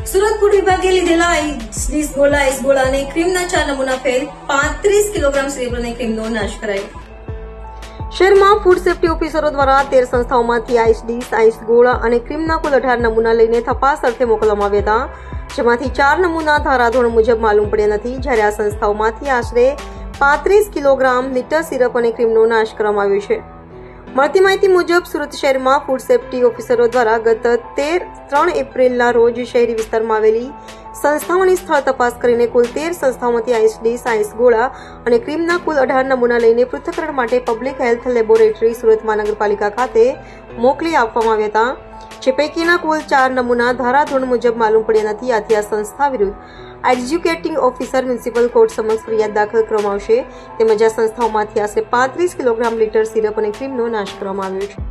Surat food વિભાગે લીધેલા ice ગોળા અને ક્રીમના 4 નમૂના ફેલ 35 કિલોગ્રામ સિરપ અને ક્રીમનો નાશ કરાયો. શહેરમાં ફૂડ સેફ્ટી ઓફિસરો દ્વારા 13 સંસ્થાઓમાંથી આઈસ ડીશ, આઈસ ગોળા અને ક્રીમના કુલ 18 નમૂના લઈને તપાસ અર્થે મોકલવામાં આવ્યા હતા, જેમાંથી 4 નમૂના ધારાધોરણ મુજબ માલુમ પડ્યા નથી, જ્યારે આ સંસ્થાઓમાંથી આશરે 35 કિલોગ્રામ લીટર સિરપ અને ક્રીમનો નાશ કરવામાં આવ્યો છે. મળતી માહિતી મુજબ સુરત શહેરમાં ફૂડ સેફ્ટી ઓફિસરો દ્વારા ગત 3 એપ્રિલના રોજ શહેરી વિસ્તારમાં આવેલી સંસ્થાઓની સ્થળ તપાસ કરીને કુલ 13 સંસ્થાઓમાંથી આઈસ ડીશ, આઈસ ગોળા અને ક્રીમના કુલ 18 નમૂના લઈને પૃથ્થકરણ માટે પબ્લિક હેલ્થ લેબોરેટરી સુરત મહાનગરપાલિકા ખાતે મોકલી આપવામાં આવ્યા હતા, જે પૈકીના કુલ 4 નમૂના ધારાધોરણ મુજબ માલુમ પડ્યા નથી. આથી આ સંસ્થા વિરુદ્ધ એક્ઝિક્યુટિંગ ઓફિસર મ્યુનિસિપલ કોર્ટ સમક્ષ ફરિયાદ દાખલ કરવામાં આવશે. તેમજ આ સંસ્થાઓમાંથી આશરે 35 કિલોગ્રામ લીટર સિરપ અને ક્રીમનો નાશ કરવામાં આવ્યો છે.